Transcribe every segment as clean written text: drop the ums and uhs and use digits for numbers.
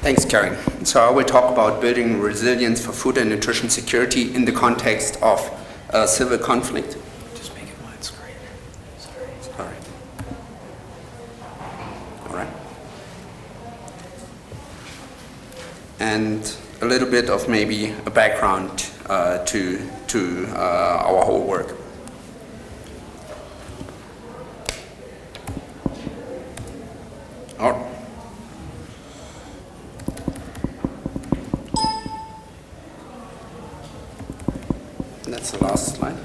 Thanks, Karin. So I will talk about building resilience for food and nutrition security in the context of civil conflict. Just make it widescreen. Sorry. All right. And a little bit of maybe a background to our whole work. Oh. That's the last slide.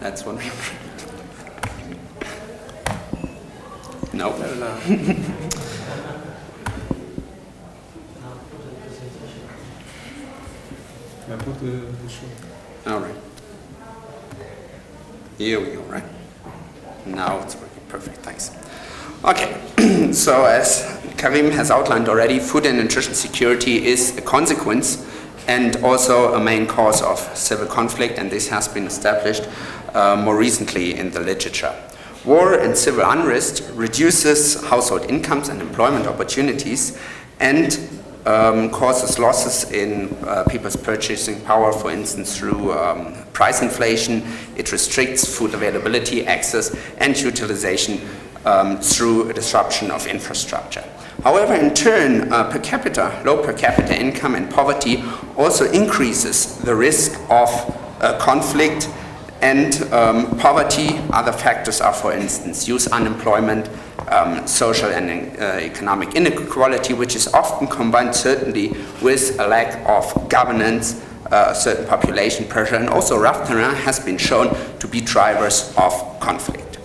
That's one. No. All right. Here we go, right? Now it's working perfect, thanks. Okay, so as Karim has outlined already, food and nutrition security is a consequence and also a main cause of civil conflict, and this has been established more recently in the literature. War and civil unrest reduces household incomes and employment opportunities and causes losses in people's purchasing power, for instance, through price inflation. It restricts food availability, access, and utilization through a disruption of infrastructure. However, in turn, low per capita income and poverty also increases the risk of conflict and poverty. Other factors are, for instance, youth unemployment, social and economic inequality, which is often combined certainly with a lack of governance, certain population pressure, and also rough terrain has been shown to be drivers of conflict.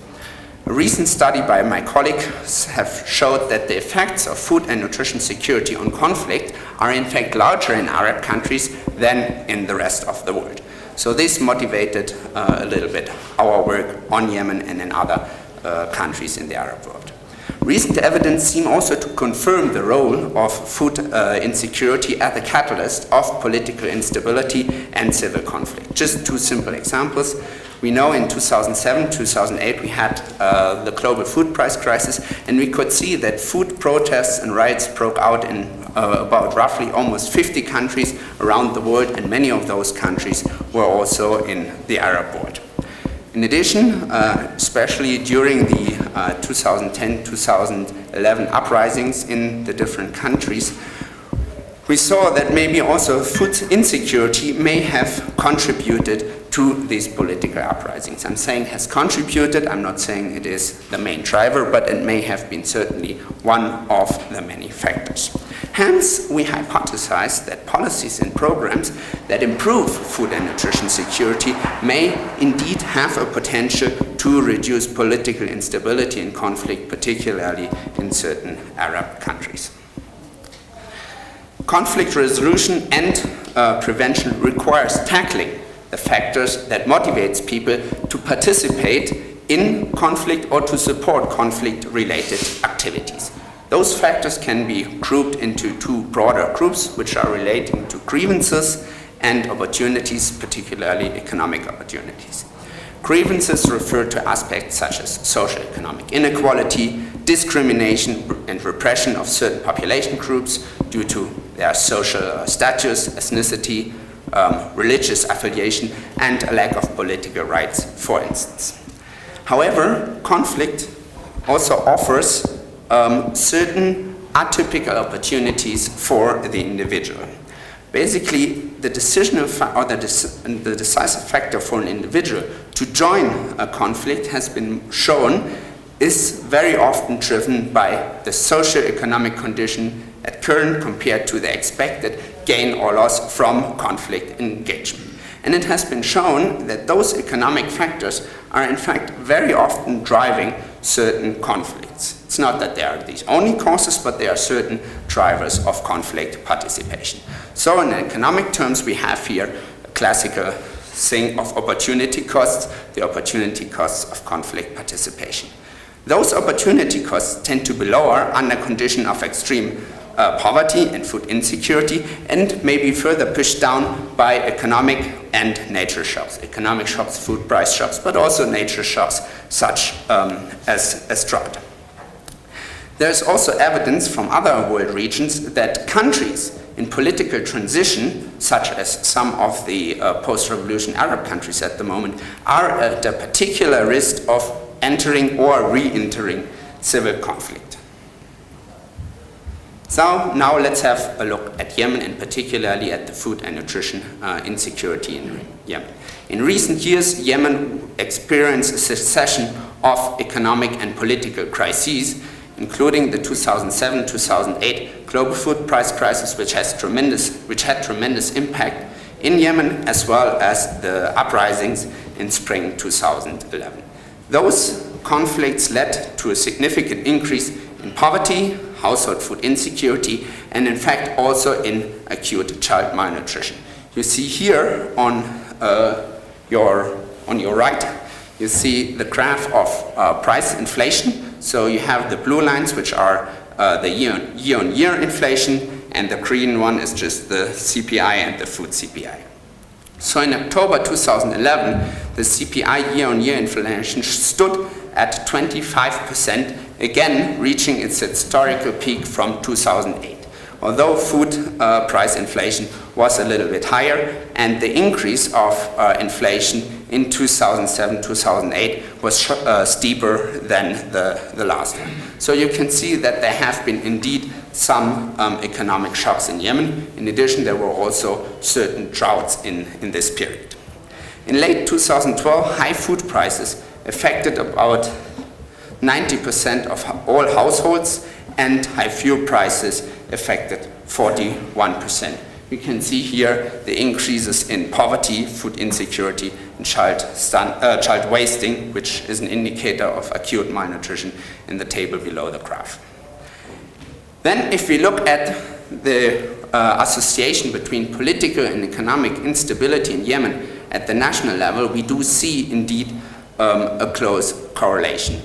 A recent study by my colleagues have showed that the effects of food and nutrition security on conflict are in fact larger in Arab countries than in the rest of the world. So this motivated a little bit our work on Yemen and in other countries in the Arab world. Recent evidence seems also to confirm the role of food insecurity as a catalyst of political instability and civil conflict. Just two simple examples. We know in 2007, 2008 we had the global food price crisis, and we could see that food protests and riots broke out in about roughly almost 50 countries around the world, and many of those countries were also in the Arab world. In addition, especially during the 2010-2011 uprisings in the different countries, we saw that maybe also food insecurity may have contributed to these political uprisings. I'm saying has contributed, I'm not saying it is the main driver, but it may have been certainly one of the many factors. Hence, we hypothesize that policies and programs that improve food and nutrition security may indeed have a potential to reduce political instability and conflict, particularly in certain Arab countries. Conflict resolution and prevention requires tackling the factors that motivates people to participate in conflict or to support conflict-related activities. Those factors can be grouped into two broader groups, which are relating to grievances and opportunities, particularly economic opportunities. Grievances refer to aspects such as social economic inequality, discrimination and repression of certain population groups due to their social status, ethnicity, religious affiliation, and a lack of political rights, for instance. However, conflict also offers certain atypical opportunities for the individual. Basically, the decisional or the decisive factor for an individual to join a conflict has been shown is very often driven by the socio-economic condition at current compared to the expected gain or loss from conflict engagement. And it has been shown that those economic factors are in fact very often driving certain conflicts. It's not that they are the only causes, but they are certain drivers of conflict participation. So in economic terms, we have here a classical thing of opportunity costs, the opportunity costs of conflict participation. Those opportunity costs tend to be lower under condition of extreme poverty and food insecurity, and may be further pushed down by economic and nature shocks. Economic shocks, food price shocks, but also nature shocks such as drought. There's also evidence from other world regions that countries in political transition, such as some of the post-revolution Arab countries at the moment, are at a particular risk of entering or re-entering civil conflict. So now let's have a look at Yemen, and particularly at the food and nutrition insecurity in Yemen. In recent years, Yemen experienced a succession of economic and political crises, including the 2007-2008 global food price crisis, which had tremendous impact in Yemen, as well as the uprisings in spring 2011. Those conflicts led to a significant increase in poverty, household food insecurity, and in fact also in acute child malnutrition. You see here on your right, you see the graph of price inflation. So you have the blue lines, which are the year-on-year inflation, and the green one is just the CPI and the food CPI. So in October 2011, the CPI year-on-year inflation stood at 25%, again reaching its historical peak from 2008. Although food price inflation was a little bit higher, and the increase of inflation in 2007-2008 was steeper than the last one. So you can see that there have been indeed some economic shocks in Yemen. In addition, there were also certain droughts in this period. In late 2012, high food prices affected about 90% of all households, and high fuel prices affected 41%. You can see here the increases in poverty, food insecurity, and child wasting, which is an indicator of acute malnutrition in the table below the graph. Then if we look at the association between political and economic instability in Yemen at the national level, we do see indeed a close correlation.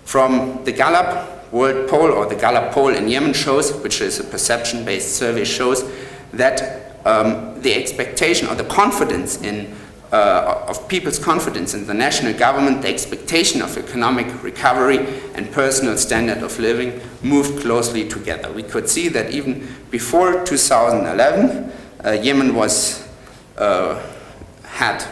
From the Gallup World Poll, or the Gallup poll in Yemen shows, which is a perception-based survey, shows that the expectation or the confidence of people's confidence in the national government, the expectation of economic recovery and personal standard of living moved closely together. We could see that even before 2011, Yemen had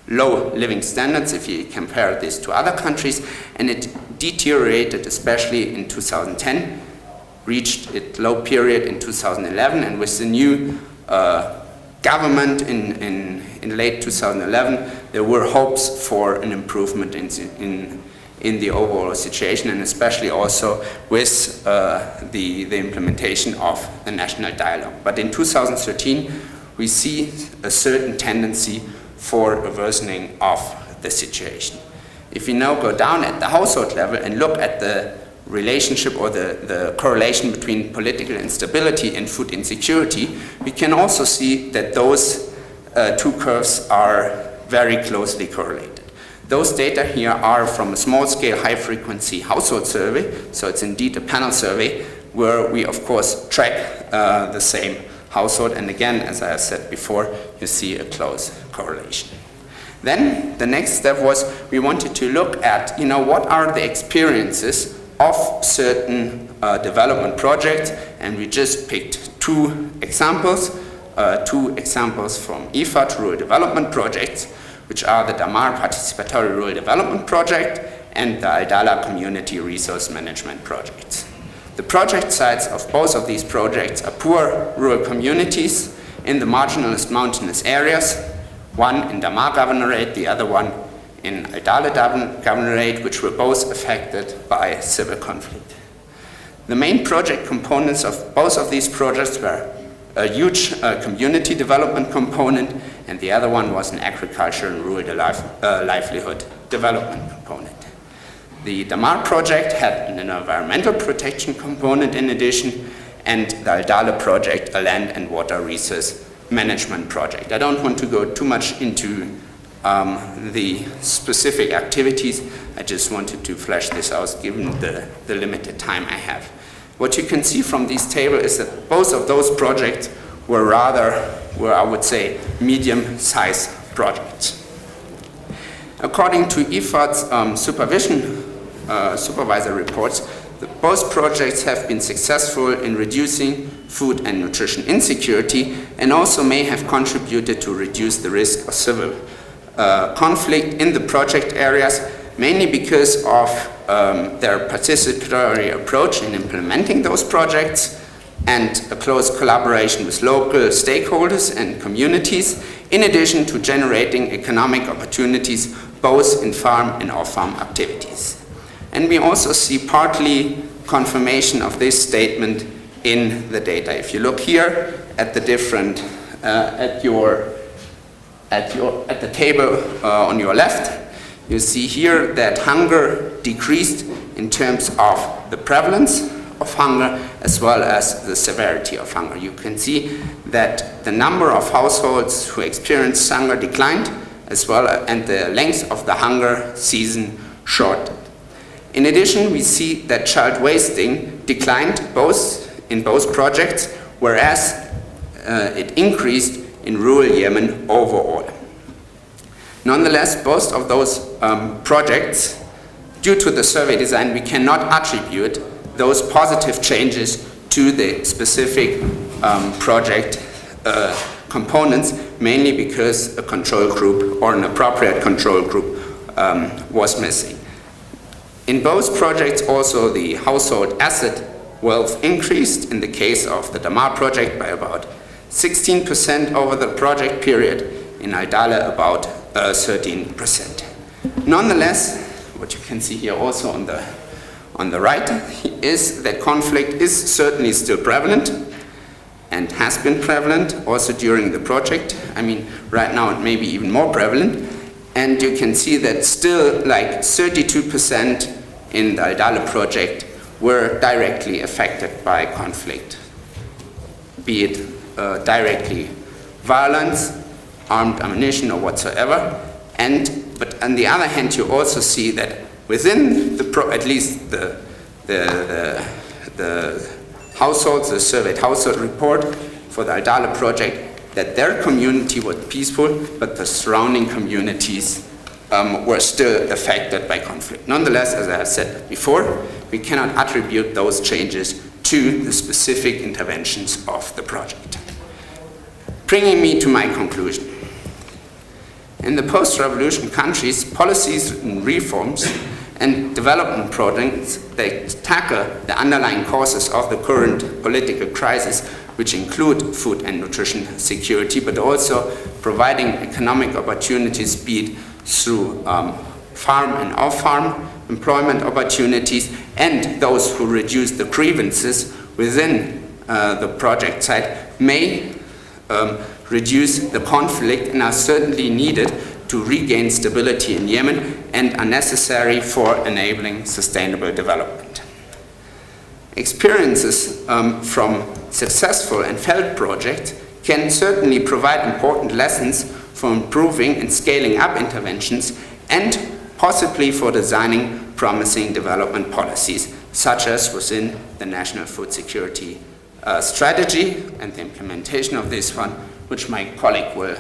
low living standards if you compare this to other countries, and it deteriorated especially in 2010, reached its low period in 2011, and with the new government in late 2011, there were hopes for an improvement in the overall situation, and especially also with the implementation of the national dialogue. But in 2013, we see a certain tendency for a worsening of the situation. If we now go down at the household level and look at the relationship or the correlation between political instability and food insecurity, we can also see that those two curves are very closely correlated. Those data here are from a small-scale, high-frequency household survey, so it's indeed a panel survey where we, of course, track the same household, and again, as I said before, you see a close correlation. Then the next step was we wanted to look at, what are the experiences of certain development projects, and we just picked two examples from IFPRI rural development projects, which are the Damar Participatory Rural Development Project and the Al-Dala Community Resource Management Projects. The project sites of both of these projects are poor rural communities in the marginalized mountainous areas, one in Damar Governorate, the other one in Al-Dala Governorate, which were both affected by civil conflict. The main project components of both of these projects were a huge community development component, and the other one was an agricultural and rural livelihood development component. The Damar project had an environmental protection component in addition, and the Al-Dale project, a land and water resource management project. I don't want to go too much into the specific activities. I just wanted to flesh this out given the limited time I have. What you can see from this table is that both of those projects were I would say, medium-sized projects. According to IFPRI's supervisor reports, both projects have been successful in reducing food and nutrition insecurity and also may have contributed to reduce the risk of civil conflict in the project areas, mainly because of their participatory approach in implementing those projects and a close collaboration with local stakeholders and communities, in addition to generating economic opportunities both in farm and off-farm activities. And we also see partly confirmation of this statement in the data. If you look here at the different, at the table on your left, you see here that hunger decreased in terms of the prevalence of hunger as well as the severity of hunger. You can see that the number of households who experienced hunger declined as well, and the length of the hunger season shortened. In addition, we see that child wasting declined in both projects, whereas it increased in rural Yemen overall. Nonetheless, both of those projects, due to the survey design, we cannot attribute those positive changes to the specific project components, mainly because a control group or an appropriate control group was missing. In both projects also the household asset wealth increased, in the case of the Damar project by about 16% over the project period, in Al-Dale about 13%. Nonetheless, what you can see here also on the right is that conflict is certainly still prevalent and has been prevalent also during the project. I mean, right now it may be even more prevalent. And you can see that still like 32% in the Al-Dale project were directly affected by conflict, be it directly violence, armed ammunition or whatsoever. But on the other hand, you also see that within at least the households, the surveyed household report for the Al-Dale project, that their community was peaceful, but the surrounding communities were still affected by conflict. Nonetheless, as I have said before, we cannot attribute those changes to the specific interventions of the project. Bringing me to my conclusion. In the post-revolution countries, policies and reforms and development projects that tackle the underlying causes of the current political crisis, which include food and nutrition security, but also providing economic opportunities, be it through farm and off-farm employment opportunities, and those who reduce the grievances within the project site may reduce the conflict and are certainly needed to regain stability in Yemen and are necessary for enabling sustainable development. Experiences from successful and failed projects can certainly provide important lessons for improving and scaling up interventions and possibly for designing promising development policies, such as within the National Food Security Strategy and the implementation of this one, which my colleague will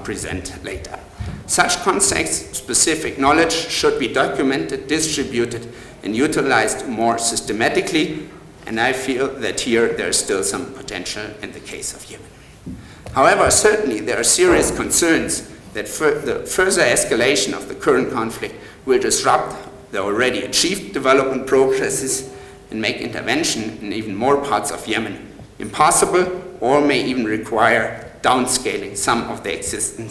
present later. Such context-specific knowledge should be documented, distributed, and utilized more systematically, and I feel that here there is still some potential in the case of Yemen. However, certainly there are serious concerns that the further escalation of the current conflict will disrupt the already achieved development processes and make intervention in even more parts of Yemen impossible, or may even require downscaling some of the existing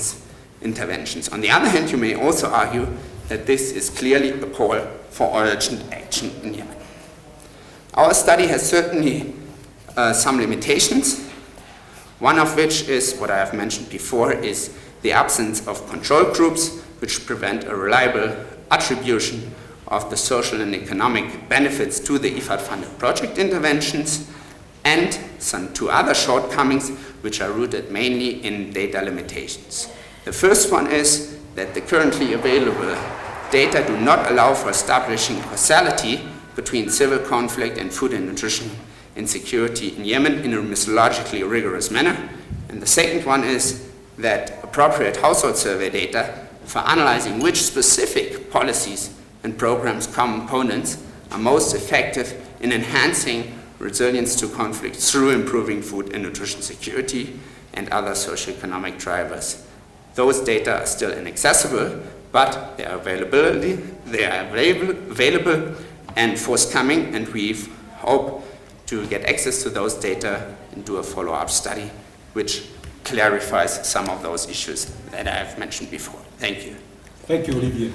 interventions. On the other hand, you may also argue that this is clearly a call for urgent action in Yemen. Our study has certainly some limitations, one of which is what I have mentioned before, is the absence of control groups which prevent a reliable attribution of the social and economic benefits to the IFPRI-funded project interventions, and some 2 other shortcomings which are rooted mainly in data limitations. The first one is that the currently available data do not allow for establishing causality between civil conflict and food and nutrition insecurity in Yemen in a methodologically rigorous manner. And the second one is that appropriate household survey data for analyzing which specific policies and programs components are most effective in enhancing resilience to conflict through improving food and nutrition security and other socioeconomic drivers. Those data are still inaccessible, but they are available and forthcoming, and we hope to get access to those data and do a follow-up study which clarifies some of those issues that I have mentioned before. Thank you. Thank you, Olivier.